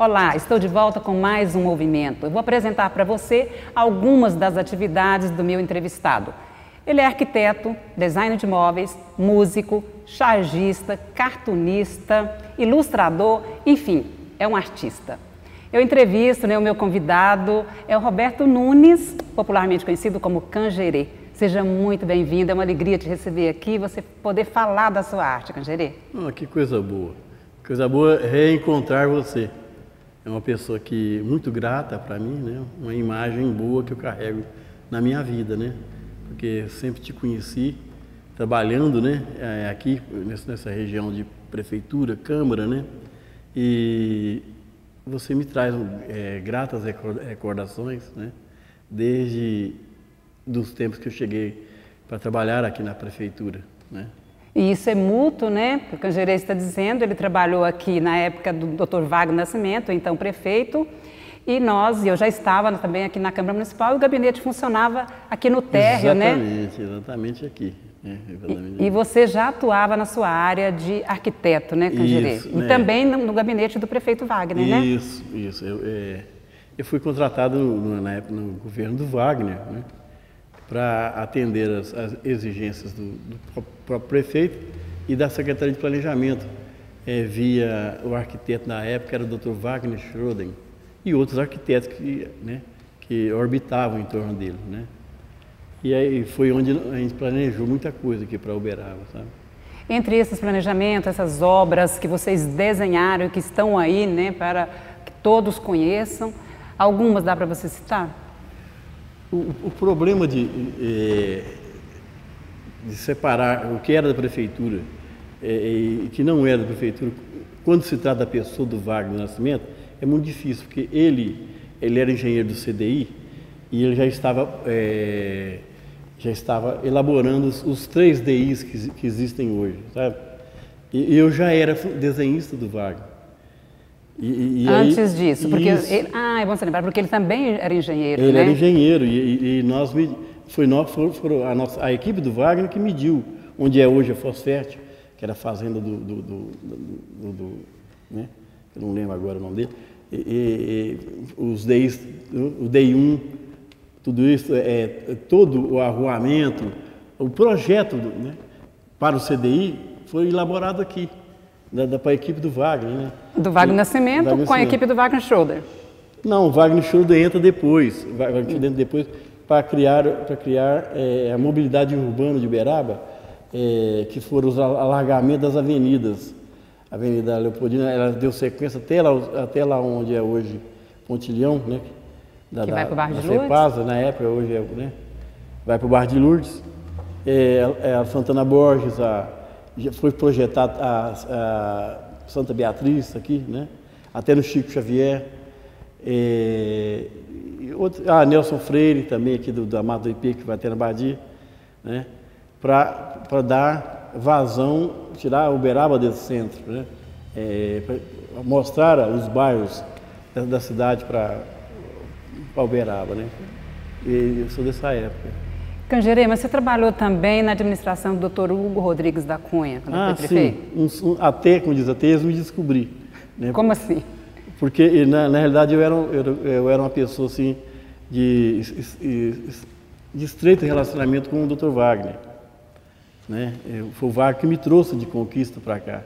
Olá, estou de volta com mais um movimento. Eu vou apresentar para você algumas das atividades do meu entrevistado. Ele é arquiteto, designer de móveis, músico, chargista, cartunista, ilustrador, enfim, é um artista. Eu entrevisto, o meu convidado é o Roberto Nunes, popularmente conhecido como Cangerê. Seja muito bem-vindo, é uma alegria te receber aqui e você poder falar da sua arte, Cangerê. Que coisa boa. Coisa boa é reencontrar você. É uma pessoa que muito grata para mim, né? Uma imagem boa que eu carrego na minha vida, né? Porque sempre te conheci trabalhando, né? Aqui nessa região de prefeitura, câmara, né? E você me traz gratas recordações, né? Desde dos tempos que eu cheguei para trabalhar aqui na prefeitura, né? E isso é mútuo, né? O Cangerê está dizendo, ele trabalhou aqui na época do Dr. Wagner Nascimento, então prefeito, e eu já estava também aqui na Câmara Municipal e o gabinete funcionava aqui no térreo, né? Exatamente aqui. E você já atuava na sua área de arquiteto, né, Cangerê? Isso, e também no gabinete do prefeito Wagner, né? Isso. Eu fui contratado na época no governo do Wagner, né? Para atender as exigências do próprio prefeito e da Secretaria de Planejamento, via o arquiteto na época, era o Dr. Wagner Schroden, e outros arquitetos que orbitavam em torno dele, né? E aí foi onde a gente planejou muita coisa aqui para Uberaba, sabe? Entre esses planejamentos, essas obras que vocês desenharam e que estão aí, né, para que todos conheçam, algumas dá para você citar? O problema de separar o que era da prefeitura e que não era da prefeitura, quando se trata da pessoa do Wagner Nascimento, é muito difícil, porque ele era engenheiro do CDI e ele já estava elaborando os 3 DIs que existem hoje, sabe? E eu já era desenhista do Wagner. Antes disso, porque é bom você lembrar, porque ele também era engenheiro, ele né? era engenheiro e a equipe do Wagner que mediu onde é hoje a Fosferte, que era a fazenda né? Eu não lembro agora o nome dele, os DIs, o DI1, tudo isso, todo o arruamento, o projeto, né, para o CDI foi elaborado aqui. Para a equipe do Wagner, né? Do Wagner Nascimento com a equipe do Wagner Schroeder. Não, o Wagner Schroeder entra depois, para criar a mobilidade urbana de Uberaba, que foram os alargamentos das avenidas. A Avenida Leopoldina, ela deu sequência até lá onde é hoje Pontilhão, né? Que vai para o Bairro de Lourdes. Lourdes? Na época, hoje né? Vai para o Bairro de Lourdes. A Santana Borges, já foi projetado a Santa Beatriz aqui, né? Até no Chico Xavier. Nelson Freire também aqui do Amado do IP, que vai ter na Badia, né? Para dar vazão, tirar Uberaba desse centro, né? Para mostrar os bairros da cidade para Uberaba, né? E eu sou dessa época. Cangerê, mas você trabalhou também na administração do Dr. Hugo Rodrigues da Cunha, quando foi prefeito? Sim. Até eu me descobri. Né? Como assim? Porque, na realidade, eu era uma pessoa assim, de estreito relacionamento com o Dr. Wagner. Né? Foi o Wagner que me trouxe de Conquista para cá.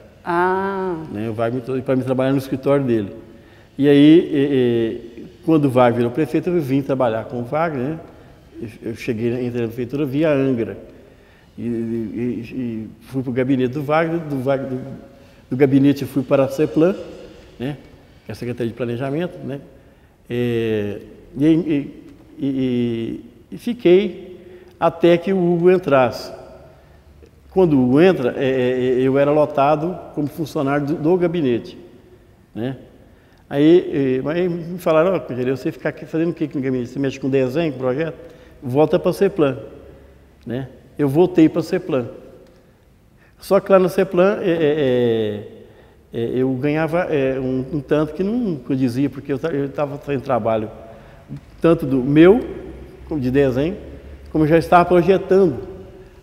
Né? O Wagner me trouxe para me trabalhar no escritório dele. E aí, quando o Wagner virou prefeito, eu vim trabalhar com o Wagner, né? Eu entrei na prefeitura via Angra e fui para o gabinete do Wagner, do gabinete fui para a CEPLAN, né, que é a Secretaria de Planejamento, né, e fiquei até que o Hugo entrasse. Quando o Hugo entra, eu era lotado como funcionário do gabinete, né. Aí me falaram, você ficar aqui fazendo o que no gabinete? Você mexe com desenho, com projeto? Volta para a CEPLAN, né? Eu voltei para a CEPLAN. Só que lá na CEPLAN eu ganhava um tanto que não condizia, porque eu estava fazendo trabalho tanto do meu, como de desenho, como eu já estava projetando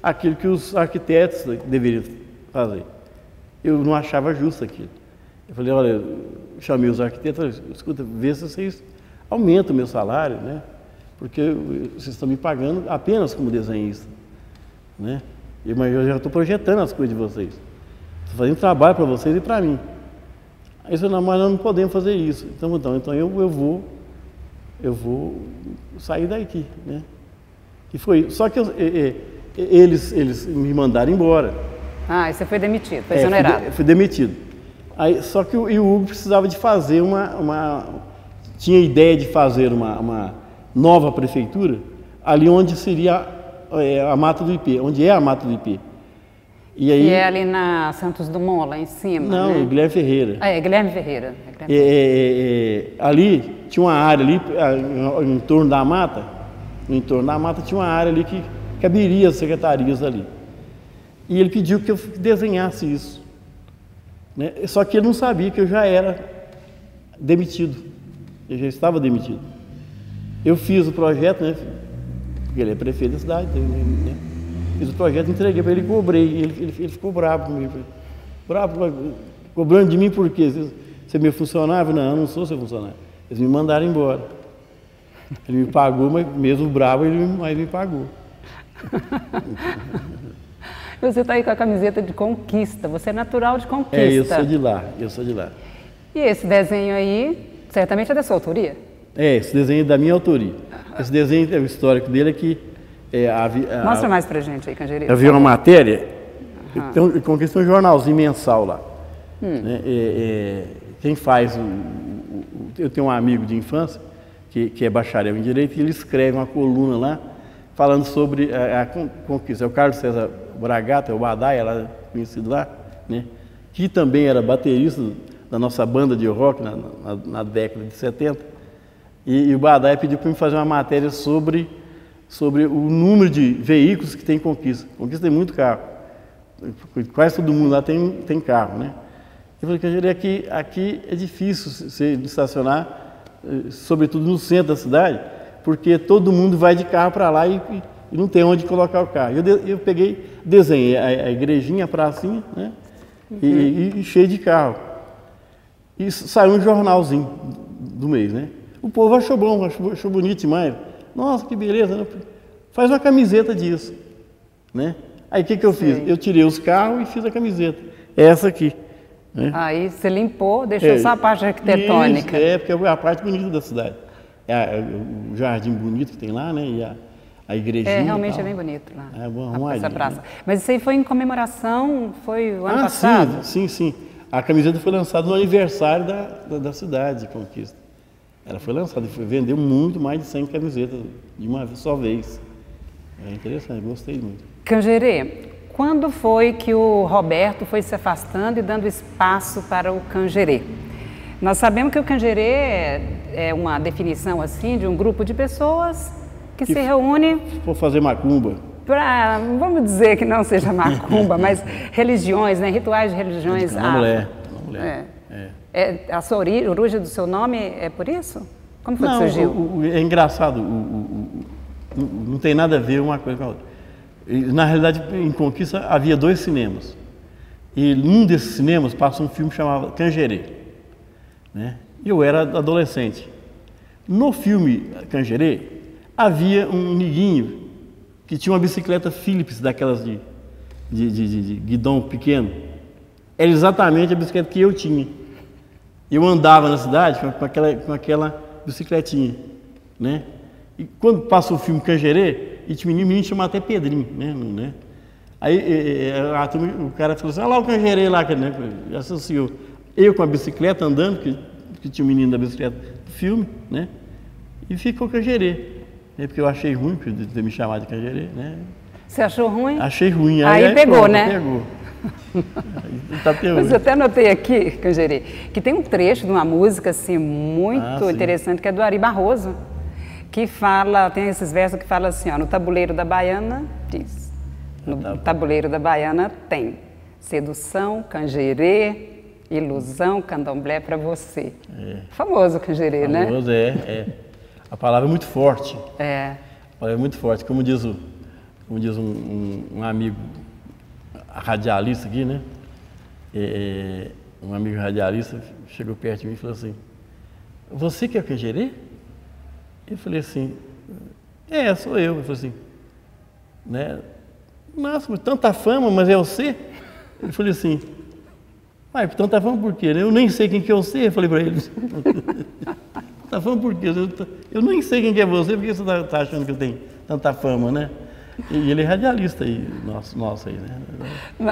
aquilo que os arquitetos deveriam fazer. Eu não achava justo aquilo. Eu falei, olha, chamei os arquitetos e falei, escuta, vê se vocês aumentam o meu salário, né? Porque vocês estão me pagando apenas como desenhista, né? Mas eu já estou projetando as coisas de vocês. Estou fazendo trabalho para vocês e para mim. Aí eles falaram, mas nós não podemos fazer isso. Então eu vou sair daqui, né? E foi. Só que eles me mandaram embora. Ah, e você foi demitido, foi exonerado. Fui demitido. Aí, só que o Hugo precisava de fazer tinha ideia de fazer uma nova prefeitura ali onde seria a Mata do Ipê, onde é a Mata do Ipê. E aí, é ali na Santos Dumont, lá em cima, não, né? Guilherme Ferreira. É Guilherme Ferreira. Ali tinha uma área ali, em torno da mata, tinha uma área ali que caberia as secretarias ali. E ele pediu que eu desenhasse isso, né? Só que ele não sabia que eu já era demitido, eu já estava demitido. Eu fiz o projeto, né? Porque ele é prefeito da cidade, né? Fiz o projeto, entreguei para ele e cobrei. Ele ficou bravo comigo. Cobrando de mim por quê? Você é meu funcionário? Não, eu não sou seu funcionário. Eles me mandaram embora. Ele me pagou, mas mesmo bravo, ele me pagou. Você está aí com a camiseta de Conquista, você é natural de Conquista. Eu sou de lá, E esse desenho aí, certamente é da sua autoria? Esse desenho é da minha autoria. Esse desenho, o histórico dele é que... Mostra mais pra gente aí, Cangereiro. Eu vi uma matéria, Conquista um jornalzinho mensal lá. Né? Quem faz, eu tenho um amigo de infância, que é bacharel em Direito, e ele escreve uma coluna lá, falando sobre a Conquista. É o Carlos César Bragato, é o Badaia, lá, conhecido lá, né? Que também era baterista da nossa banda de rock na década de 70. E o Badaia pediu para mim fazer uma matéria sobre o número de veículos que tem Conquista. Conquista tem muito carro. Quase todo mundo lá tem carro, né? Eu falei, Cangereiro, aqui é difícil você estacionar, sobretudo no centro da cidade, porque todo mundo vai de carro para lá e não tem onde colocar o carro. Eu peguei, desenhei a igrejinha, a pracinha, né? E cheio de carro. E saiu um jornalzinho do mês, né? O povo achou bom, achou bonito demais. Nossa, que beleza, né? Faz uma camiseta disso, né? Aí o que eu fiz? Eu tirei os carros e fiz a camiseta. Essa aqui. Né? Aí você limpou, deixou só a parte arquitetônica. Isso, porque é a parte bonita da cidade. O jardim bonito que tem lá, né? E a igrejinha. Realmente é bem bonito lá. É bom arrumadinho, essa praça. né? Mas isso aí foi em comemoração, foi o ano passado? Sim. A camiseta foi lançada no aniversário da cidade de Conquista. Ela foi lançada e vendeu muito mais de 100 camisetas de uma só vez. É interessante, gostei muito. Cangerê, quando foi que o Roberto foi se afastando e dando espaço para o Cangerê? Nós sabemos que o Cangerê é uma definição assim de um grupo de pessoas que se reúne... Vou fazer macumba. Vamos dizer que não seja macumba, mas religiões, né? Rituais de religiões. Uma mulher. A sua origem do seu nome é por isso? Como foi que surgiu? É engraçado, não tem nada a ver uma coisa com a outra. Na realidade, em Conquista havia 2 cinemas. E num desses cinemas passa um filme chamado Cangerê, né? E eu era adolescente. No filme Cangerê havia um niguinho que tinha uma bicicleta Philips, daquelas de guidão pequeno. Era exatamente a bicicleta que eu tinha. Eu andava na cidade com aquela bicicletinha, né? E quando passa o filme Cangerê, e tinha um menino chama até Pedrinho, né? Aí o cara falou assim, olha lá o Cangerê lá, né? Associou eu com a bicicleta andando, que tinha um menino da bicicleta do filme, né? E ficou Cangerê, né? Porque eu achei ruim de ter me chamado de Cangerê, né? Você achou ruim? Achei ruim. Aí pegou, pronto, né? Pegou. Mas eu até anotei aqui, Cangerê, que tem um trecho de uma música assim muito interessante, que é do Ari Barroso, que fala, tem esses versos que falam assim, ó, no tabuleiro da baiana, diz, no tabuleiro da baiana tem sedução, Cangerê, ilusão, candomblé para você. Famoso Cangerê, né? Famoso, A palavra é muito forte. A palavra é muito forte, como diz um amigo radialista aqui, né? Um amigo radialista chegou perto de mim e falou assim, você que é o Cangerê? Eu falei assim, sou eu. Ele falou assim, né? Nossa, tanta fama, mas é você? Ele falou assim, tanta fama por quê? Eu nem sei quem que é você, eu falei para ele. Tanta fama por quê? Eu nem sei quem que é você, porque você está achando que eu tenho tanta fama, né? E ele é radialista aí, nosso aí, né?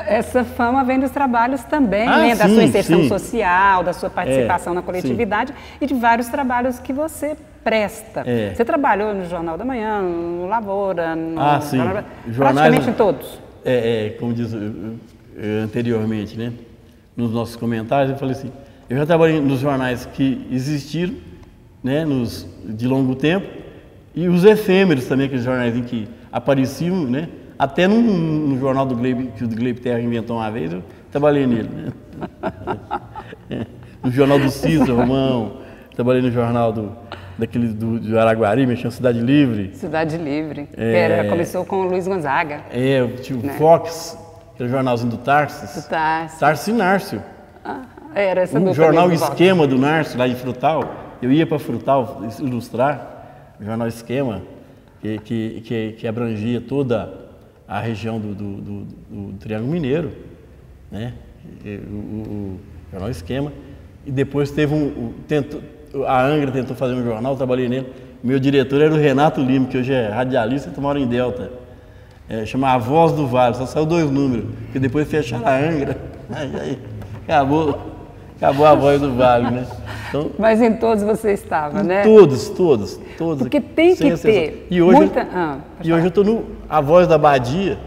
Essa fama vem dos trabalhos também, né? Da sua inserção social, da sua participação na coletividade e de vários trabalhos que você presta. Você trabalhou no Jornal da Manhã, no Lavoura, no Jornais, praticamente em todos. Como diz anteriormente, né? Nos nossos comentários, eu falei assim, eu já trabalhei nos jornais que existiram, né? De longo tempo, e os efêmeros também, aqueles jornais em que apareciam, né? Até no jornal que o Gleibe Terra inventou uma vez, eu trabalhei nele, né? No jornal do Cícero Romão, trabalhei no jornal do Araguari, mexendo Cidade Livre. Cidade Livre, começou com o Luiz Gonzaga. Eu tive o Fox, aquele jornalzinho do Tarsis. Tarsis e Nárcio. Era essa o jornal Esquema do Nárcio, lá de Frutal. Eu ia para Frutal ilustrar o jornal Esquema, que abrangia toda a região do Triângulo Mineiro, né? O jornal Esquema. E depois a Angra tentou fazer um jornal, eu trabalhei nele. Meu diretor era o Renato Lima, que hoje é radialista e mora em Delta. Chama A Voz do Vale, só saiu 2 números, porque depois fecharam a Angra. Aí acabou a Voz do Vale, né? Então, mas em todos você estava, né? Todos. Porque tem que ter. E hoje eu estou no A Voz da Badia.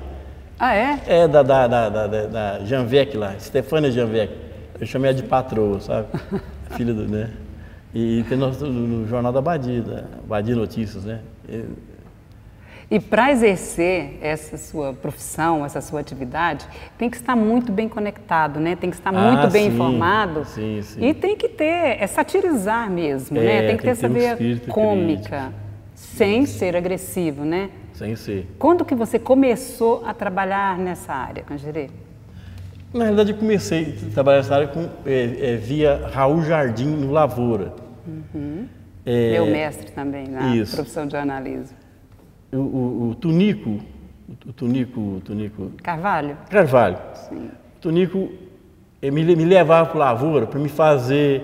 Ah, é? Da Janvec lá, Stefânia Janvec. Eu chamei ela de patroa, sabe? Filha do, né? E tem no Jornal da Badia Notícias, né? E para exercer essa sua profissão, essa sua atividade, tem que estar muito bem conectado, né? Tem que estar muito bem informado. Sim. E tem que ter, satirizar mesmo, né? Tem que ter essa veia cômica, sem ser agressivo, né? Sem ser. Quando que você começou a trabalhar nessa área, Cangerê? Na realidade, eu comecei a trabalhar nessa área via Raul Jardim no Lavoura. Meu mestre também na profissão de jornalismo. O Tunico Carvalho? Sim. O Tunico me levava para o Lavoura para me fazer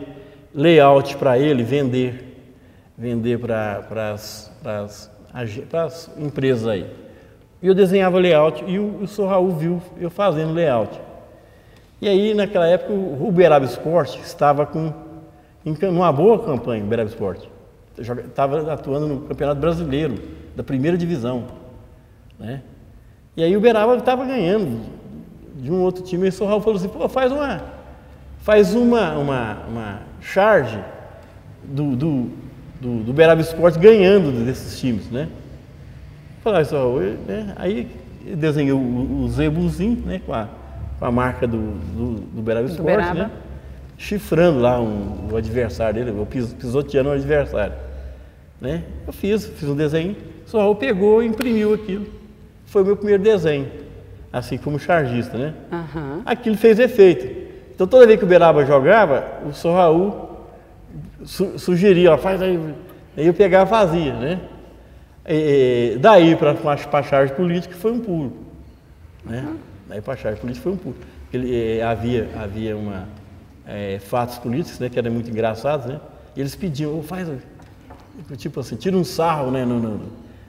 layout para ele vender para as empresas aí. E eu desenhava layout e o Sr. Raul viu eu fazendo layout. E aí, naquela época, o Uberaba Esporte estava numa boa campanha, o Uberaba Esporte. Estava atuando no Campeonato Brasileiro, da primeira divisão, né? E aí o Uberaba estava ganhando de um outro time, e o Sr. Raul falou assim, pô, faz uma charge do Uberaba Esporte ganhando desses times, né? Falei, Sr. Raul, né? Aí desenhei o zebuzinho, né, com a marca do Uberaba Esporte, né? Chifrando lá o adversário dele, pisoteando o adversário, né? Eu fiz um desenho, o Sr. Raul pegou e imprimiu aquilo. Foi o meu primeiro desenho, assim como chargista, né? Aquilo fez efeito. Então toda vez que o Uberaba jogava, o Sr. Raul sugeria, ó, faz aí. Aí eu pegava e fazia, né? Daí para a charge política foi um pulo, né? Daí para a charge política foi um pulo. Havia fatos políticos, né, que eram muito engraçados, né? E eles pediam, tipo assim, tira um sarro, né,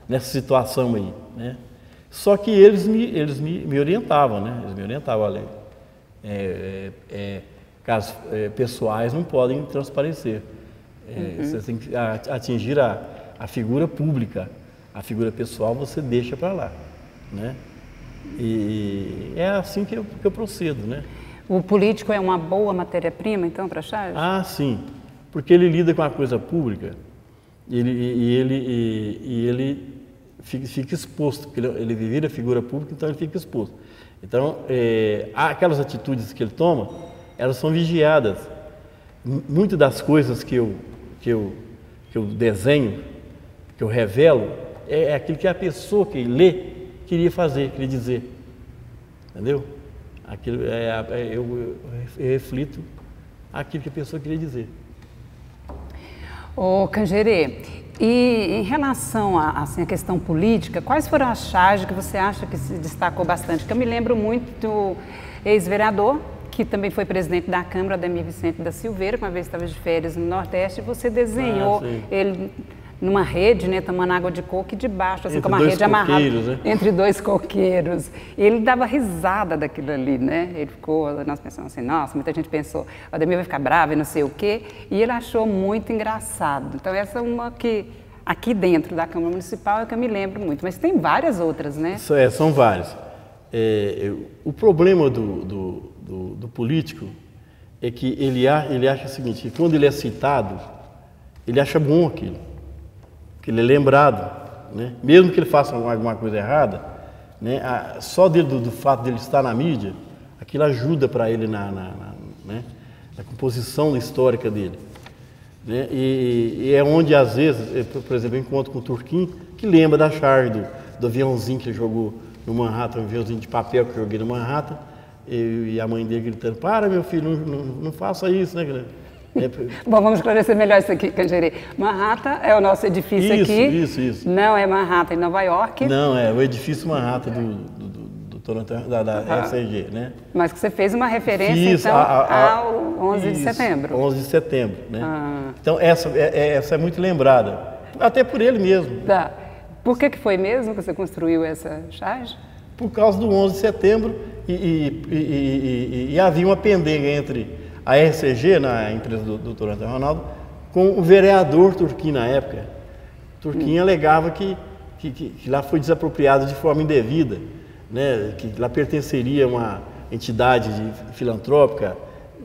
nessa situação aí, né? Só que eles me orientavam, né? Eles me orientavam, olha, casos pessoais não podem transparecer. Você tem que atingir a figura pública, a figura pessoal você deixa para lá, né? E é assim que eu procedo, né? O político é uma boa matéria-prima, então, para a charge? Ah, sim, porque ele lida com a coisa pública e ele fica exposto, porque ele vira figura pública, então ele fica exposto. Então, aquelas atitudes que ele toma, elas são vigiadas. Muitas das coisas que eu desenho, que eu revelo, é aquilo que a pessoa que lê queria fazer, queria dizer. Entendeu? Aquilo eu reflito aquilo que a pessoa queria dizer. Ô, Cangerê, e em relação a questão política, quais foram as charges que você acha que se destacou bastante? Que eu me lembro muito do ex-vereador, que também foi presidente da Câmara, Ademir Vicente da Silveira, que uma vez estava de férias no Nordeste, e você desenhou ele numa rede, né, tomando água de coco e debaixo, assim, com uma rede amarrada, né? Entre dois coqueiros. E ele dava risada daquilo ali, né? Ele ficou, nós pensamos assim, nossa, muita gente pensou, o Ademir vai ficar bravo e não sei o quê, e ele achou muito engraçado. Então essa é uma que, aqui dentro da Câmara Municipal, é que eu me lembro muito, mas tem várias outras, né? São várias. O problema do político é que ele acha o seguinte, que quando ele é citado, ele acha bom aquilo. Que ele é lembrado, né? Mesmo que ele faça alguma coisa errada, né? Só do fato dele estar na mídia, aquilo ajuda para ele né? Na composição histórica dele. Né? E é onde, às vezes, por exemplo, eu encontro com o Turquinho, que lembra da charge do aviãozinho que ele jogou no Manhattan, um aviãozinho de papel que eu joguei no Manhattan, e a mãe dele gritando, para meu filho, não faça isso, né? Bom, vamos esclarecer melhor isso aqui, Cangerê. Manhattan é o nosso edifício aqui. Isso. Não é Manhattan, em Nova York. Não, é o edifício Manhattan do Toronto, da SCG, né? Mas que você fez uma referência, então, ao 11 de setembro. 11 de setembro, né? Então, essa é muito lembrada, até por ele mesmo. Tá. Por que foi mesmo que você construiu essa charge? Por causa do 11 de setembro e havia uma pendenga entre a RCG, na empresa do Dr. Antônio Ronaldo, com o vereador Turquinho na época. Turquinho alegava que lá foi desapropriado de forma indevida, né? Que lá pertenceria a uma entidade filantrópica,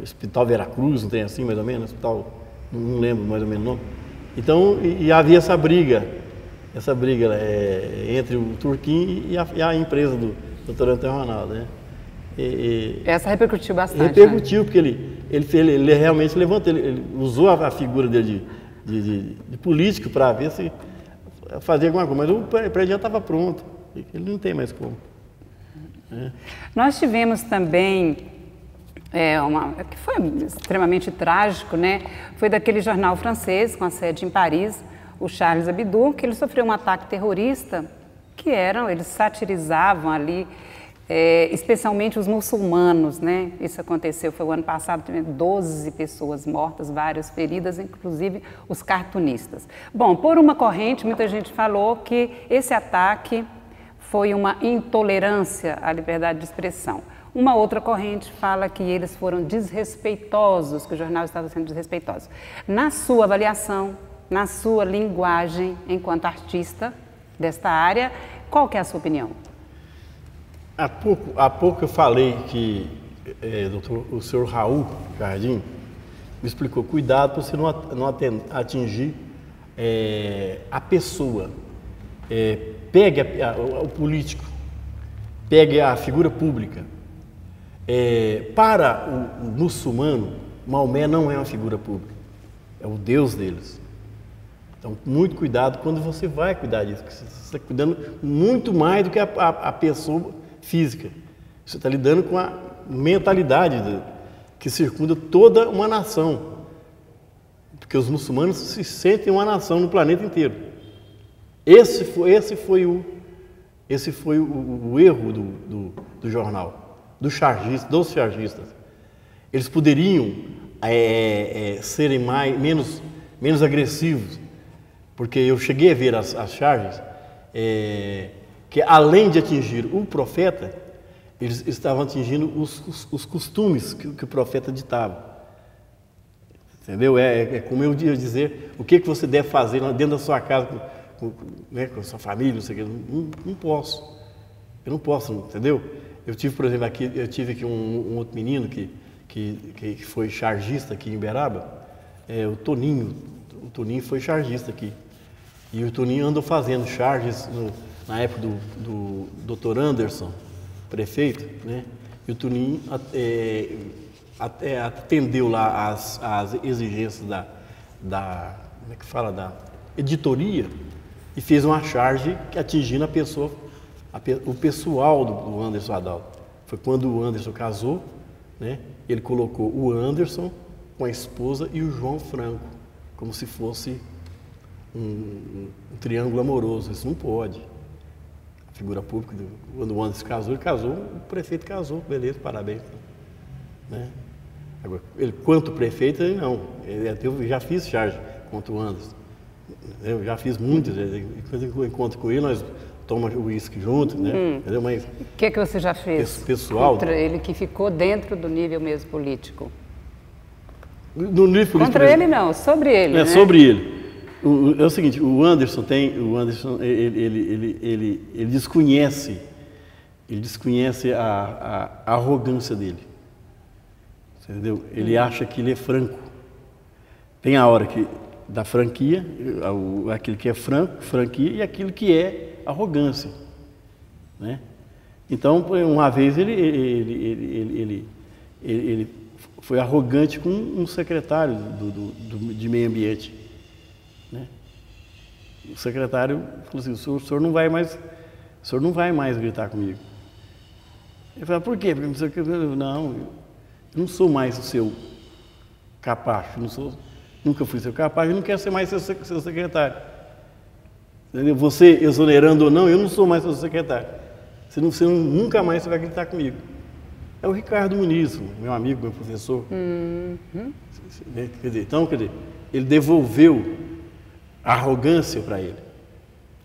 Hospital Veracruz, não tem assim mais ou menos, hospital, não lembro mais ou menos o nome. Então, e havia essa briga entre o Turquinho e a empresa do Dr. Antônio Ronaldo, né? Essa repercutiu bastante. Repercutiu, né? Porque ele realmente levantou, ele usou a figura dele de político para ver se fazia alguma coisa, mas o prédio já estava pronto, ele não tem mais como. Nós tivemos também, que foi extremamente trágico, né? Foi daquele jornal francês com a sede em Paris, o Charles Hebdo, que ele sofreu um ataque terrorista, eles satirizavam ali, especialmente os muçulmanos, né? Isso aconteceu, foi o ano passado, 12 pessoas mortas, várias feridas, inclusive os cartunistas. Bom, por uma corrente, muita gente falou que esse ataque foi uma intolerância à liberdade de expressão. Uma outra corrente fala que eles foram desrespeitosos, que o jornal estava sendo desrespeitoso. Na sua avaliação, na sua linguagem enquanto artista desta área, qual que é a sua opinião? Há pouco eu falei que o senhor Raul Jardim me explicou, cuidado para você não atingir a pessoa. Pegue o político, pegue a figura pública. Para o muçulmano, Maomé não é uma figura pública, é o Deus deles. Então, muito cuidado quando você vai cuidar disso, porque você está cuidando muito mais do que a pessoa física. Você está lidando com a mentalidade que circunda toda uma nação, porque os muçulmanos se sentem uma nação no planeta inteiro. Esse foi o erro do jornal, dos chargistas. Eles poderiam serem menos agressivos, porque eu cheguei a ver as charges, que além de atingir o profeta, eles estavam atingindo os costumes que o profeta ditava. Entendeu? É como eu ia dizer, o que você deve fazer dentro da sua casa, com a sua família, não sei o que. Não posso. Eu não posso, entendeu? Eu tive, por exemplo, aqui um outro menino que foi chargista aqui em Uberaba, o Toninho. O Toninho foi chargista aqui. E o Toninho andou fazendo charges na época do Dr. Anderson, prefeito, né? E o Toninho atendeu lá as exigências da editoria e fez uma charge atingindo o pessoal do Anderson Adalto. Foi quando o Anderson casou, né? Ele colocou o Anderson com a esposa e o João Franco, como se fosse um triângulo amoroso. Isso não pode. A figura pública, quando o Anderson casou, ele casou, o prefeito casou, beleza, parabéns. Né? Agora, ele, quanto prefeito, ele não. Eu já fiz charge contra o Anderson. Eu já fiz muitas vezes. Quando eu encontro com ele, nós tomamos o uísque junto, né? Entendeu? Mas o que você já fez pessoal, contra ele que ficou dentro do nível mesmo político? No nível político Contra mesmo, ele não, sobre ele, né? Sobre ele. É o seguinte, o Anderson ele desconhece a arrogância dele. Entendeu? Ele acha que ele é franco. Tem a hora da franquia, aquilo que é franquia e aquilo que é arrogância, né? Então, uma vez ele foi arrogante com um secretário de meio ambiente, né? O secretário falou assim: o senhor não vai mais gritar comigo. Ele falou: por quê? Porque não, eu não sou mais o seu capacho, nunca fui seu capacho, eu não quero ser mais seu secretário. Entendeu? Você exonerando ou não, eu não sou mais seu secretário. Nunca mais você vai gritar comigo. É o Ricardo Muniz, meu amigo, meu professor. Quer dizer, ele devolveu a arrogância para ele.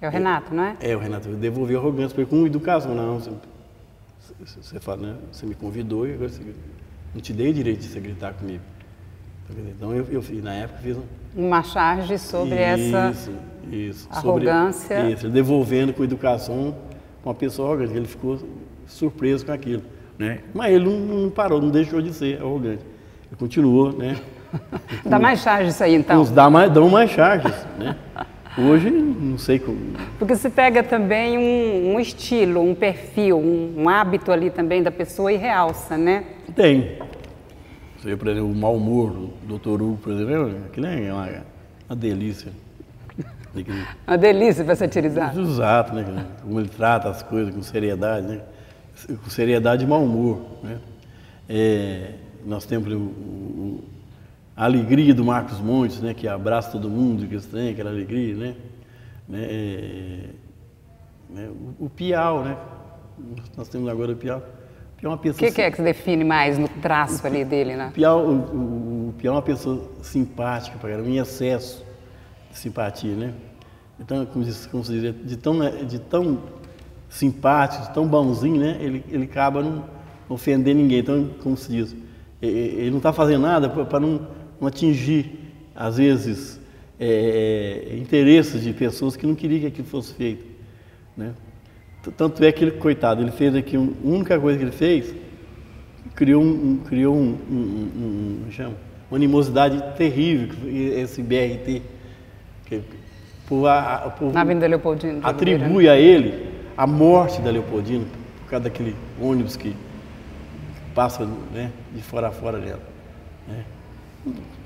É o Renato, não é? É, o Renato devolveu a arrogância para ele com educação. Não, você fala, né? Você me convidou e agora você não te dei o direito de você gritar comigo. Então eu na época fiz uma charge sobre essa arrogância. Ele devolvendo com educação uma pessoa arrogante. Ele ficou surpreso com aquilo, né? Mas ele não parou, não deixou de ser arrogante. Ele continuou, né? Dá mais charges isso aí, então? Dão mais charges, né? Hoje, não sei como. Porque se pega também um estilo, um perfil, um hábito ali também da pessoa e realça, né? Tem. Você, por exemplo, o mau humor do Dr. Hugo, por exemplo, aquilo é uma delícia. Uma delícia para satirizar. Exato, né? Como ele trata as coisas com seriedade, né? Com seriedade e mau humor, né? Nós temos a alegria do Marcos Montes, né? Que abraça todo mundo, que tem aquela alegria, né? O Piau, né? Nós temos agora o Piau. O que é que se define mais no traço ali dele, né? O Piau é uma pessoa simpática, em excesso de simpatia, né? Então, como se diria, de tão simpático, de tão bonzinho, né? Ele acaba não ofendendo ninguém. Então, como se diz, ele não está fazendo nada para não atingir, às vezes, interesses de pessoas que não queriam que aquilo fosse feito, né? Tanto é que ele, coitado, ele fez aqui, a única coisa que ele fez, criou uma animosidade terrível, esse BRT, na Avenida Leopoldino. Atribui a ele a morte da Leopoldina, por causa daquele ônibus que passa, né, de fora a fora dela, né?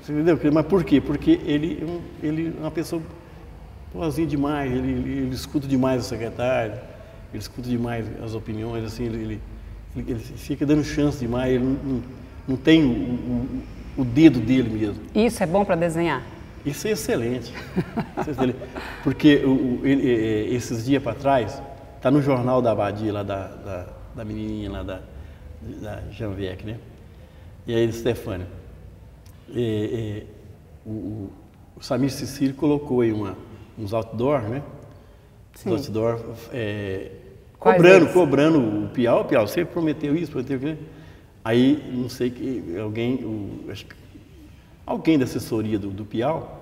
Você entendeu? Mas por quê? Porque ele é uma pessoa boazinha demais, ele escuta demais o secretário, ele escuta demais as opiniões, assim, ele fica dando chance demais, ele não tem o dedo dele mesmo. Isso é bom para desenhar? Isso é excelente. Porque esses dias para trás, está no jornal da Abadia, lá da menininha lá da Janviec, né? E aí, Stefânia, o Samir Cecílio colocou aí uns outdoor, né? Sim. Os outdoor cobrando o Piau. Você prometeu isso, prometeu aquilo. Aí, não sei, alguém da assessoria do Piau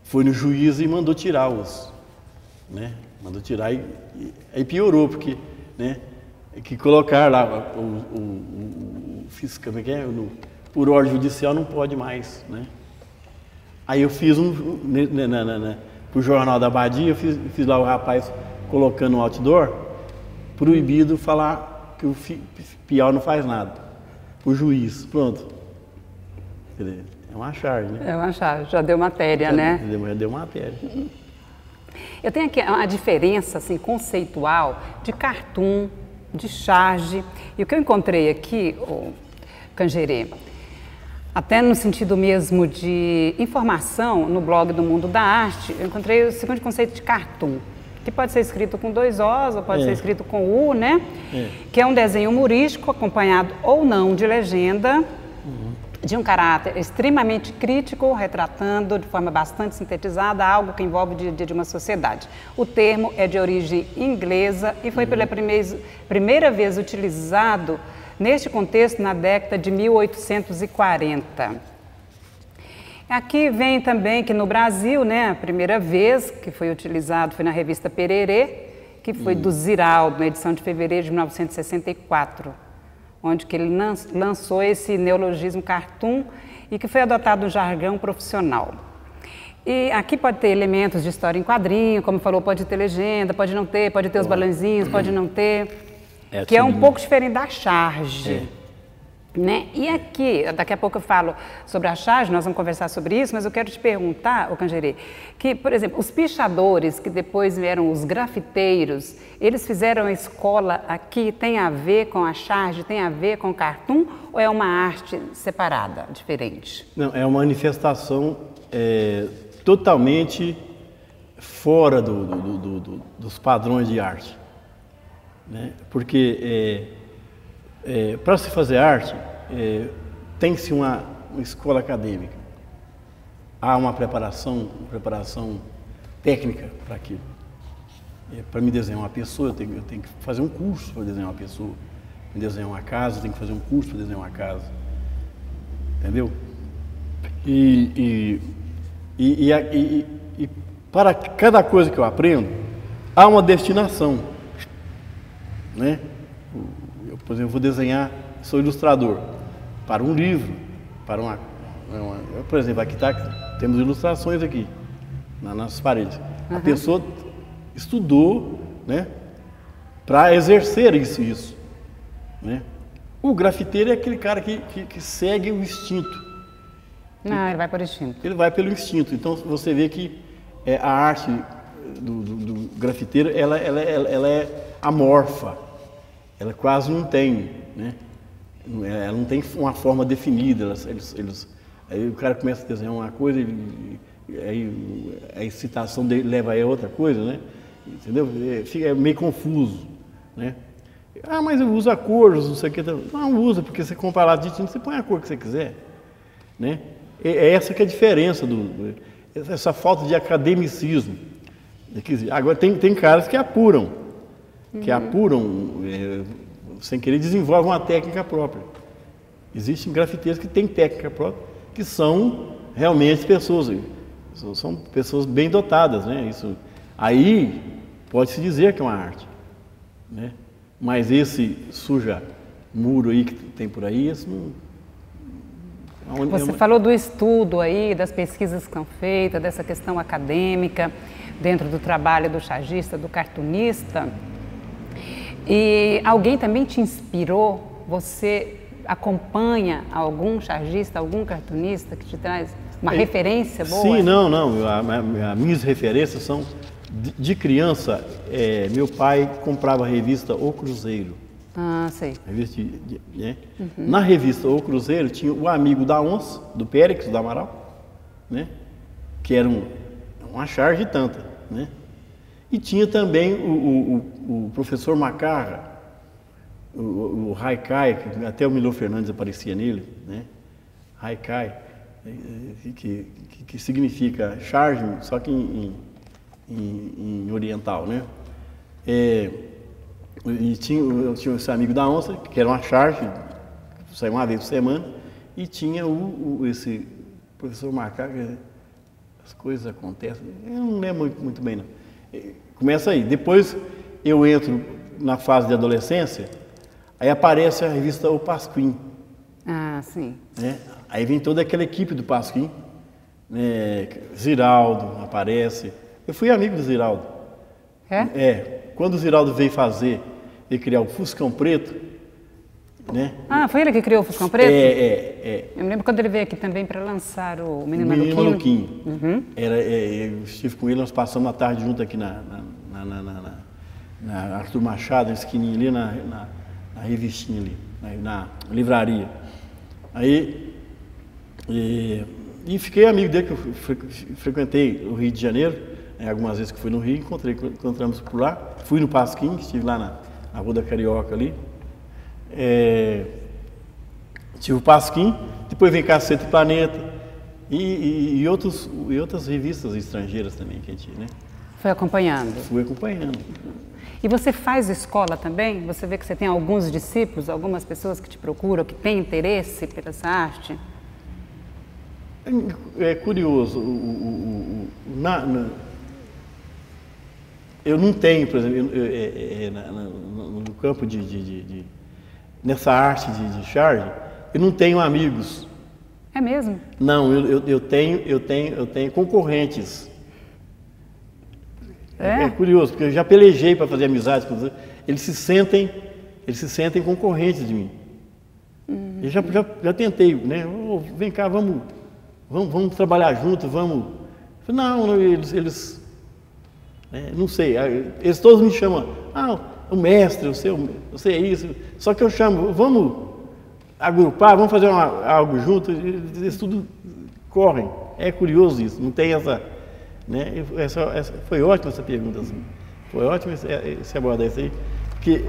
foi no juiz e mandou tirar né? Mandou tirar e piorou, porque, né? Que colocar lá o fiscal, por ordem judicial não pode mais, né? Aí eu fiz pro Jornal da Abadia, eu fiz lá o rapaz colocando um outdoor, proibido falar que o Piau não faz nada. O juiz, pronto. É uma charge, né? É uma charge, já deu matéria, né? Já deu matéria. Eu tenho aqui uma diferença assim, conceitual de cartoon, de charge. E o que eu encontrei aqui, Cangerê, Até no sentido mesmo de informação, no blog do Mundo da Arte, eu encontrei o seguinte conceito de cartoon, que pode ser escrito com 2 Os ou pode ser escrito com U, né? Que é um desenho humorístico acompanhado ou não de legenda, de um caráter extremamente crítico, retratando de forma bastante sintetizada algo que envolve o dia a dia de uma sociedade. O termo é de origem inglesa e foi pela primeira vez utilizado neste contexto na década de 1840. Aqui vem também que no Brasil, né, a primeira vez que foi utilizado foi na revista Pererê, que foi do Ziraldo, na edição de fevereiro de 1964, onde que ele lançou esse neologismo cartoon e que foi adotado no jargão profissional. E aqui pode ter elementos de história em quadrinho, como falou, pode ter legenda, pode não ter, pode ter os balãozinhos, pode não ter. Que é um pouco diferente da charge, né? E aqui, daqui a pouco eu falo sobre a charge, nós vamos conversar sobre isso, mas eu quero te perguntar, Cangerê, que, por exemplo, os pichadores, que depois vieram os grafiteiros, eles fizeram a escola aqui, tem a ver com a charge, tem a ver com o cartoon, ou é uma arte separada, diferente? Não, é uma manifestação totalmente fora dos padrões de arte. Né? Porque para se fazer arte tem-se uma escola acadêmica, há uma preparação técnica para aquilo. Para me desenhar uma pessoa, eu tenho que fazer um curso para desenhar uma pessoa. Para desenhar uma casa, eu tenho que fazer um curso para desenhar uma casa. Entendeu? E para cada coisa que eu aprendo, há uma destinação. Né? Eu, por exemplo, vou desenhar, sou ilustrador, para um livro, para por exemplo, aqui temos ilustrações aqui, nas paredes. A pessoa estudou, né, para exercer isso. Né? O grafiteiro é aquele cara que segue o instinto. Não, ele vai pelo instinto. Ele vai pelo instinto. Então, você vê que a arte do grafiteiro, ela é amorfa. Ela quase não tem, né? Ela não tem uma forma definida. Aí o cara começa a desenhar uma coisa, aí a excitação dele leva a outra coisa, né? Entendeu? Fica meio confuso, né? Ah, mas eu uso a cor, não sei o que. Não usa, porque você compra lá de tinta, você põe a cor que você quiser, né? É essa que é a diferença essa falta de academicismo. Agora tem caras que apuram. Sem querer, desenvolvem uma técnica própria. Existem grafiteiros que têm técnica própria, que são realmente são pessoas bem dotadas, né? Isso, aí pode-se dizer que é uma arte, né? Mas esse suja muro aí que tem por aí, isso não... Você falou do estudo aí, das pesquisas que são feitas, dessa questão acadêmica, dentro do trabalho do chargista, do cartunista. E alguém também te inspirou? Você acompanha algum chargista, algum cartunista que te traz uma referência boa? Sim, não. As minhas referências são, de criança, meu pai comprava a revista O Cruzeiro. Ah, sei. Revista né? Na revista O Cruzeiro tinha o Amigo da Onça, do Périx, do Amaral, né? Que era uma charge tanta, né? E tinha também o professor Macarra, o Haikai, que até o Milor Fernandes aparecia nele, né? Haikai, que significa charge, só que em oriental, né? E tinha esse Amigo da Onça, que era uma charge, saía uma vez por semana, e tinha esse professor Macarra, as coisas acontecem, eu não lembro muito bem, não. Começa aí, depois eu entro na fase de adolescência, aí aparece a revista O Pasquim. Ah, sim. Né? Aí vem toda aquela equipe do Pasquim, né? Ziraldo aparece. Eu fui amigo do Ziraldo. Quando o Ziraldo veio criar o Fuscão Preto, né? Ah, foi ele que criou o Fuscão Preto? Eu me lembro quando ele veio aqui também para lançar o Menino Maluquinho. Eu estive com ele, nós passamos a tarde junto aqui na Arthur Machado, na esquininha ali, na revistinha ali, na livraria. Aí E fiquei amigo dele, que eu frequentei o Rio de Janeiro, algumas vezes que fui no Rio, encontramos por lá. Fui no Pasquim, estive lá na Rua da Carioca ali. Tive o Pasquim, depois vem Cacete e Planeta e outras revistas estrangeiras também que a gente, né? Foi acompanhando? Fui acompanhando. E você faz escola também? Você vê que você tem alguns discípulos, algumas pessoas que te procuram, que têm interesse por essa arte? É curioso, eu não tenho, por exemplo, no campo nessa arte de charge, eu não tenho amigos. É mesmo? Não, eu tenho concorrentes. É curioso, porque eu já pelejei para fazer amizade com eles. Eles se sentem concorrentes de mim. Eu já tentei, né? Oh, vem cá, vamos trabalhar juntos, vamos. Não, eles não sei, eles todos me chamam, o mestre, eu sei isso. Só que eu chamo, vamos agrupar, vamos fazer algo junto, eles tudo correm. É curioso isso, não tem essa. Né? Foi ótima essa pergunta, assim. Foi ótimo esse abordar isso aí, porque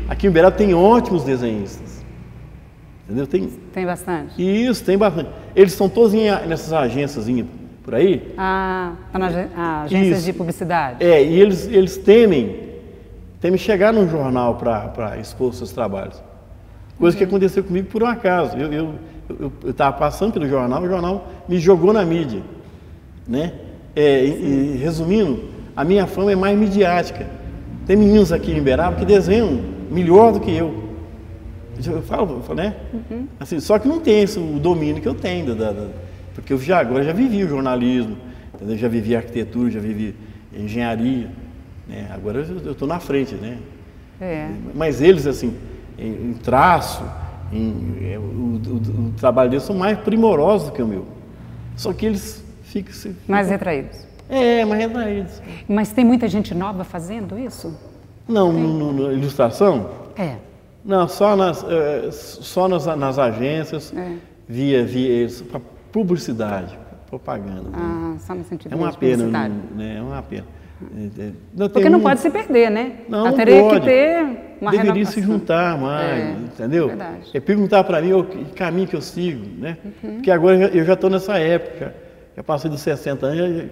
aqui em Uberaba tem ótimos desenhistas, entendeu? Tem bastante? Isso, tem bastante. Eles estão todos nessas agências por aí. Agências de publicidade. E eles temem chegar num jornal para expor seus trabalhos. Coisa que aconteceu comigo por um acaso. Eu estava passando pelo jornal, o jornal me jogou na mídia, né? E resumindo, a minha fama é mais midiática. Tem meninos aqui em Uberaba que desenham melhor do que eu. Eu falo, né? Assim, só que não tem o domínio que eu tenho, porque eu agora já vivi o jornalismo, entendeu? Já vivi arquitetura, já vivi engenharia, né? Agora eu estou na frente, né? Mas eles, assim, em traço, o trabalho deles são mais primorosos do que o meu. Só que eles ficam mais retraídos. Mais retraídos. Mas tem muita gente nova fazendo isso? Não, na ilustração? Não, só nas agências, via para publicidade, propaganda. Só no sentido de publicidade. É uma pena. Porque não pode se perder, né? Não teria pode. que ter uma Deveria renovação. se juntar mais, entendeu? Verdade. Perguntar para mim que caminho que eu sigo, né? Porque agora eu já estou nessa época, já passei dos 60 anos,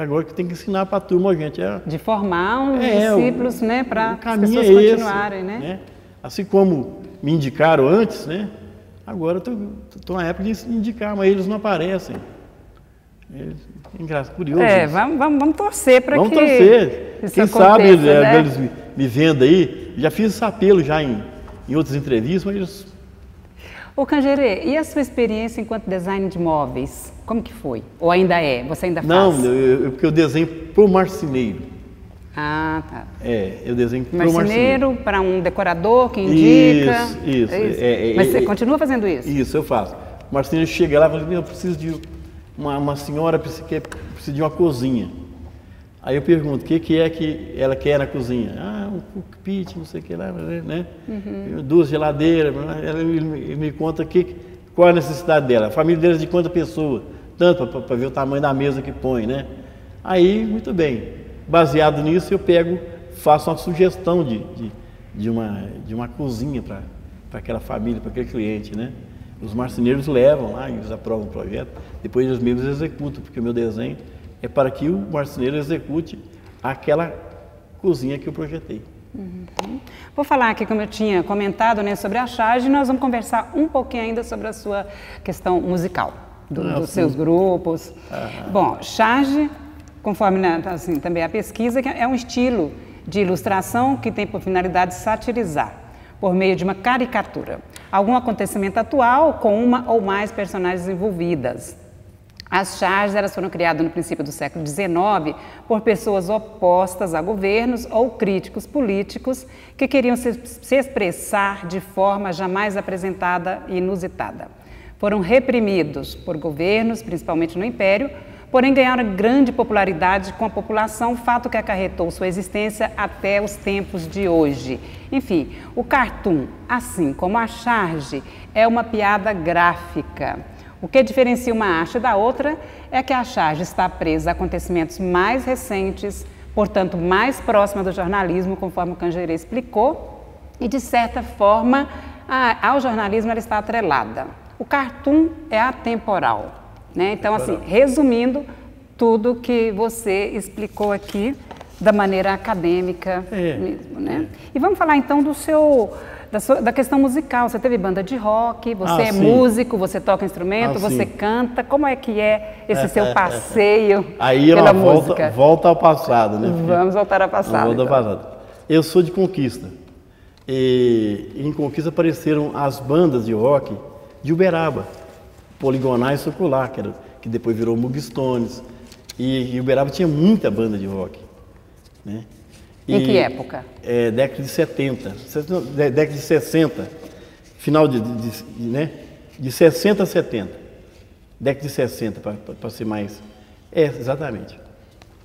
agora que tem que ensinar para a turma, gente. De formar uns discípulos, né? Para as pessoas continuarem, né? Assim como me indicaram antes, né? Agora estou na época de se indicar, mas eles não aparecem. Curioso. Vamos torcer para que Vamos torcer. Isso Quem aconteça, sabe né? eles me vendam aí. Já fiz esse apelo já em outras entrevistas, mas eles... Ô Cangerê, e a sua experiência enquanto designer de móveis? Como que foi? Ou ainda é? Você ainda faz? Não, porque eu desenho pro marceneiro. Tá. Eu desenho pro marceneiro. Marceneiro, para um decorador que indica. Isso. Mas você continua fazendo isso? Isso, eu faço. O marceneiro chega lá e fala, eu preciso de uma senhora que precisa de uma cozinha. Aí eu pergunto, o que é que ela quer na cozinha? Um cookpit, não sei o que lá, né? 2 geladeiras. Ele me conta qual é a necessidade dela. A família dela é de quantas pessoas? Tanto, para ver o tamanho da mesa que põe, né? Aí, muito bem. Baseado nisso, eu faço uma sugestão de uma cozinha para aquela família, para aquele cliente, né? Os marceneiros levam lá, eles aprovam o projeto, depois eles mesmos executam, porque o meu desenho é para que o marceneiro execute aquela cozinha que eu projetei. Vou falar aqui, como eu tinha comentado, né, sobre a charge, nós vamos conversar um pouquinho ainda sobre a sua questão musical, dos seus grupos. Bom, charge, conforme assim, também a pesquisa, que é um estilo de ilustração que tem por finalidade satirizar, por meio de uma caricatura, algum acontecimento atual com uma ou mais personagens envolvidas. As charges elas foram criadas no princípio do século XIX por pessoas opostas a governos ou críticos políticos que queriam se expressar de forma jamais apresentada e inusitada. Foram reprimidos por governos, principalmente no Império, porém ganharam grande popularidade com a população, fato que acarretou sua existência até os tempos de hoje. Enfim, o cartoon, assim como a charge, é uma piada gráfica. O que diferencia uma arte da outra é que a charge está presa a acontecimentos mais recentes, portanto mais próxima do jornalismo, conforme o Cangerê explicou, e de certa forma ao jornalismo ela está atrelada. O cartoon é atemporal, né? Então, assim, resumindo tudo que você explicou aqui da maneira acadêmica mesmo, né? E vamos falar então da questão musical. Você teve banda de rock, você é músico, você toca instrumento, você canta. Como é que é esse seu passeio pela música? Volta ao passado, né? Vamos voltar ao passado. Volta ao passado. Eu sou de Conquista. E em Conquista apareceram as bandas de rock de Uberaba, Poligonais e Circular, que depois virou Mugstones. E Uberaba tinha muita banda de rock, né? Em que época? Década de 70, década de 60, final né? De 60 a 70. Década de 60, para ser mais... exatamente.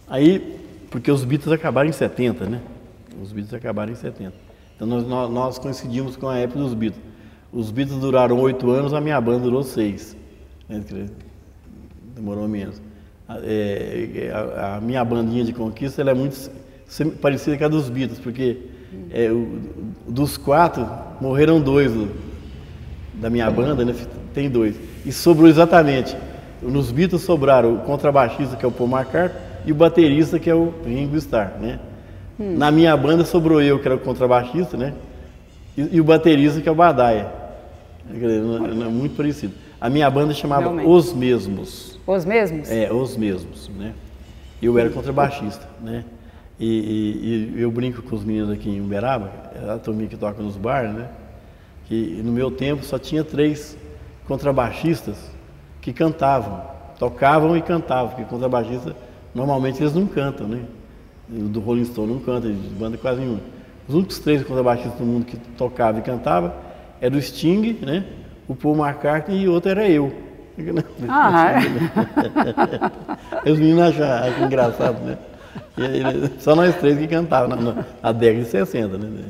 Aí, porque os Beatles acabaram em 70, né? Os Beatles acabaram em 70. Então nós coincidimos com a época dos Beatles. Os Beatles duraram 8 anos, a minha banda durou 6. Né? Demorou menos. A minha bandinha de Conquista ela é muito parecida com a dos Beatles, porque dos 4 morreram 2 da minha banda, né? Tem 2. E sobrou exatamente. Nos Beatles sobraram o contrabaixista, que é o Paul McCartney, e o baterista, que é o Ringo Starr, né? Na minha banda sobrou eu, que era o contrabaixista, né? E o baterista, que é o Badaia. É muito parecido. A minha banda chamava Realmente. Os Mesmos. Os Mesmos? Os Mesmos, né? Eu era contrabaixista, né? E eu brinco com os meninos aqui em Uberaba, a turminha que toca nos bares, né? Que no meu tempo só tinha 3 contrabaixistas que cantavam, tocavam e cantavam, porque contrabaixista normalmente eles não cantam, né? O do Rolling Stone não canta, de banda quase nenhuma. Os únicos 3 contrabaixistas do mundo que tocavam e cantavam era o Sting, né? O Paul McCartney e o outro era eu. Os meninos acham engraçado, né? Só nós 3 que cantávamos na década de 60, né?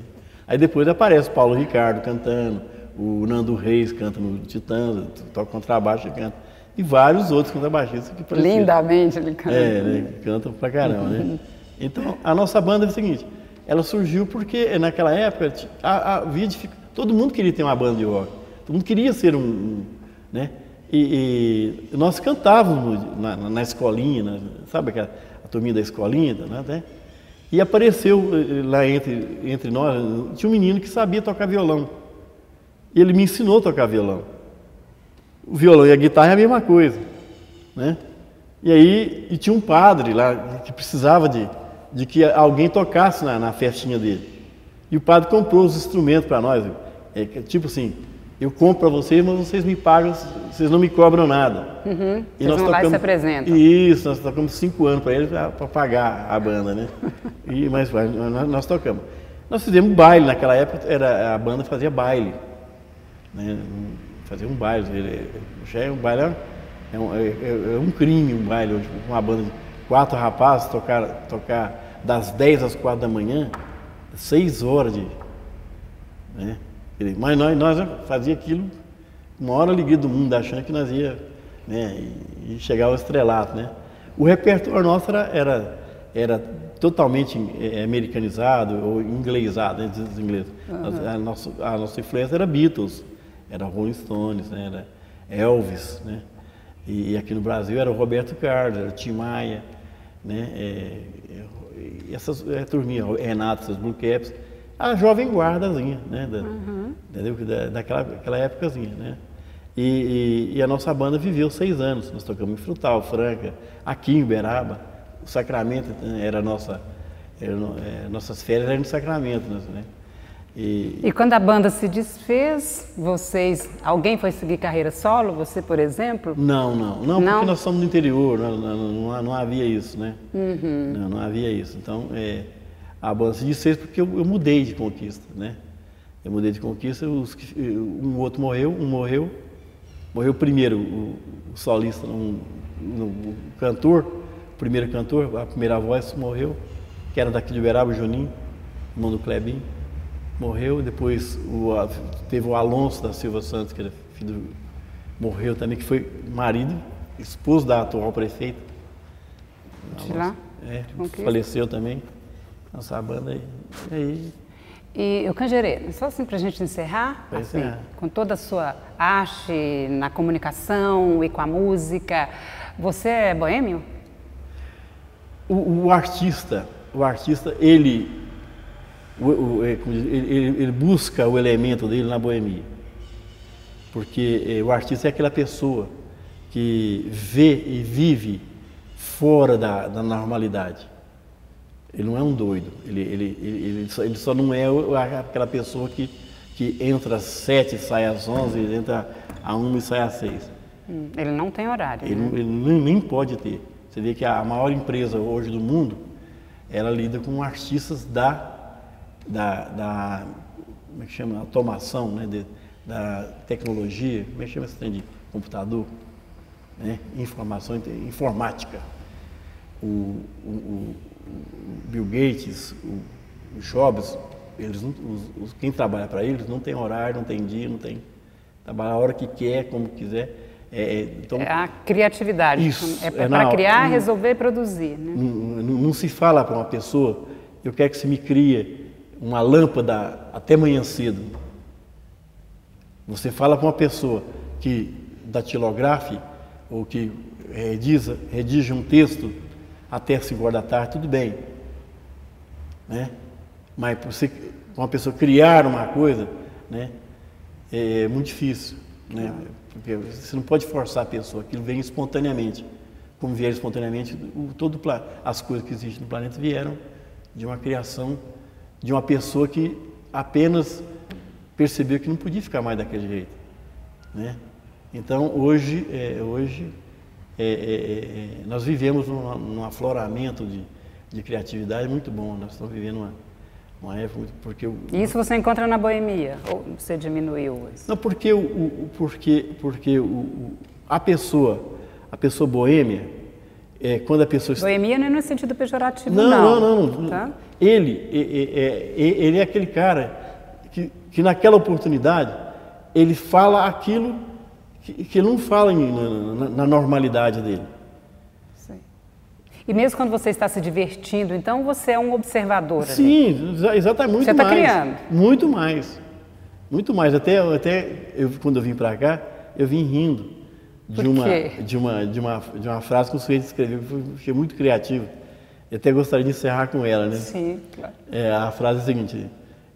Aí depois aparece o Paulo Ricardo cantando, o Nando Reis canta no Titãs, toca contrabaixo e canta. E vários outros contrabaixistas que pareciam. Lindamente ele canta. Né? Cantam pra caramba, né? Então, a nossa banda é o seguinte, ela surgiu porque naquela época todo mundo queria ter uma banda de rock, todo mundo queria ser né? E nós cantávamos na escolinha, sabe a turminha da escolinha, né? E apareceu lá entre nós, tinha um menino que sabia tocar violão, e ele me ensinou a tocar violão. O violão e a guitarra é a mesma coisa, né? E aí tinha um padre lá que precisava de que alguém tocasse na festinha dele. E o padre comprou os instrumentos para nós. Tipo assim, eu compro para vocês, mas vocês me pagam, vocês não me cobram nada. E nós tocamos, lá e se apresentam. Isso, nós tocamos 5 anos para eles para pagar a banda, né? Mas nós tocamos. Nós fizemos baile, naquela época a banda fazia baile. Né? Fazia um baile. Um baile é um crime, um baile hoje. Uma banda de 4 rapazes tocar das 10 às 4 da manhã, 6 horas né? Mas nós fazia aquilo uma hora alegria do mundo, achando que nós ia, né? E chegar ao estrelato, né? O repertório nosso era totalmente americanizado ou inglesado, né? Diz os ingleses. A nossa influência era Beatles, era Rolling Stones, né? Era Elvis, né? E aqui no Brasil era o Roberto Carlos, era o Tim Maia, né? E essas turminhas, Renato, essas Blue Caps, a jovem guardazinha, né? Entendeu? Daquela épocazinha, né? E a nossa banda viveu 6 anos. Nós tocamos em Frutal, Franca, aqui em Uberaba. O Sacramento era nossas férias eram no Sacramento, né? E quando a banda se desfez, alguém foi seguir carreira solo? Você, por exemplo? Não, porque nós somos do interior, não havia isso, né? Não havia isso. Então, a banda se desfez porque eu mudei de Conquista, né? Eu mudei de Conquista, um outro morreu, morreu primeiro o solista, o cantor, o primeiro cantor, a primeira voz morreu, que era daqui de Uberaba, o Juninho, irmão do Clebinho. Morreu, depois teve o Alonso da Silva Santos, que era filho morreu também, que foi marido, esposo da atual prefeita. De lá? Faleceu também. Nossa banda aí. E o Cangerê, só assim para a gente encerrar, assim, com toda a sua arte na comunicação e com a música, você é boêmio? O artista, ele busca o elemento dele na boemia. Porque o artista é aquela pessoa que vê e vive fora da normalidade. Ele não é um doido, ele só não é aquela pessoa que entra às 7 e sai às 11, entra às 1 e sai às 6. Ele não tem horário, ele, né? Ele nem pode ter. Você vê que a maior empresa hoje do mundo, ela lida com artistas como é que chama? Automação, né? Da tecnologia, como é que chama esse trem de computador? Né? Informática. O Bill Gates, o Jobs, quem trabalha para eles não tem horário, não tem dia, não tem. Trabalha a hora que quer, como quiser. Então, é a criatividade. Isso, é para criar, resolver e produzir. Né? Não se fala para uma pessoa, eu quero que você me crie uma lâmpada até manhã cedo. Você fala para uma pessoa que datilografe ou que redige um texto até 5 horas da tarde, tudo bem. Né? Mas para uma pessoa criar uma coisa, né, é muito difícil. Né? Porque você não pode forçar a pessoa, aquilo vem espontaneamente. Como vier espontaneamente, as coisas que existem no planeta vieram de uma criação de uma pessoa que apenas percebeu que não podia ficar mais daquele jeito. Né? Então, hoje nós vivemos num afloramento de criatividade muito bom. Nós estamos vivendo uma época porque isso você encontra na boemia ou você diminuiu isso? Não, porque a pessoa boêmia, quando a pessoa boemia não é no sentido pejorativo, não. Tá? Ele é aquele cara que naquela oportunidade ele fala aquilo que ele não fala na normalidade dele. Sim. E mesmo quando você está se divertindo, então você é um observador. Sim, exatamente. Você está criando. Muito mais. Até quando eu vim para cá, eu vim rindo de uma frase que o sujeito escreveu, que eu achei muito criativo. Eu até gostaria de encerrar com ela, né? Sim, claro. A frase é a seguinte: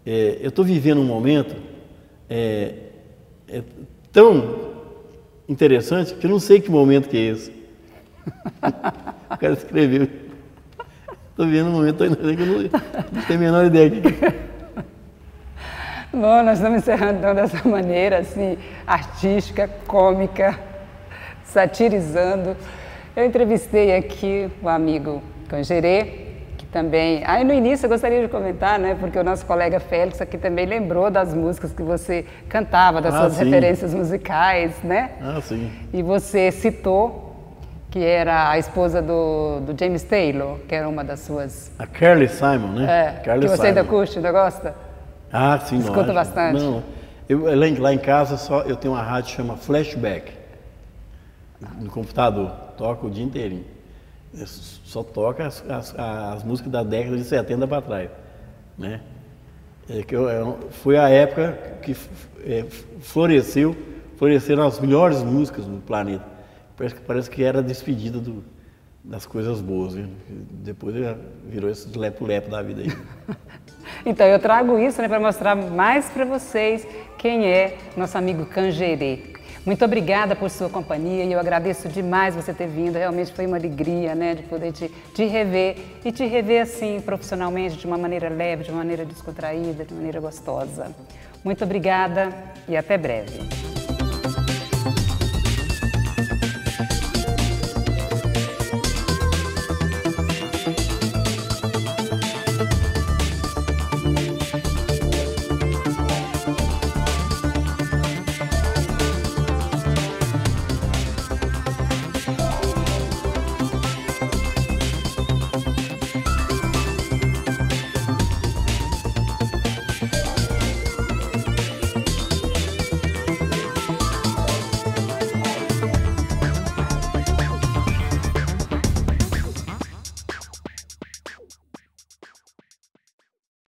eu estou vivendo um momento tão interessante que eu não sei que momento que é esse. O cara escreveu. Estou vivendo um momento tão interessante que eu não tenho a menor ideia aqui. Bom, nós estamos encerrando então dessa maneira, assim, artística, cômica, satirizando. Eu entrevistei aqui o amigo Cangerê, que também... no início eu gostaria de comentar, né, porque o nosso colega Félix aqui também lembrou das músicas que você cantava, das suas referências musicais, né? Sim. E você citou que era a esposa do James Taylor, que era uma das suas... A Carly Simon, né? Que você ainda curte, ainda gosta? Sim. Escuta bastante? Não, lá em casa eu tenho uma rádio que chama Flashback, no computador, toca o dia inteirinho. Só toca as músicas da década de 70 para trás, né? Foi a época que floresceram as melhores músicas do planeta. Parece que era a despedida das coisas boas, né? Depois virou esse lepo-lepo da vida aí. Então eu trago isso, né, para mostrar mais para vocês quem é nosso amigo Cangerê. Muito obrigada por sua companhia e eu agradeço demais você ter vindo. Realmente foi uma alegria, né, de poder te rever e te rever assim profissionalmente, de uma maneira leve, de uma maneira descontraída, de uma maneira gostosa. Muito obrigada e até breve.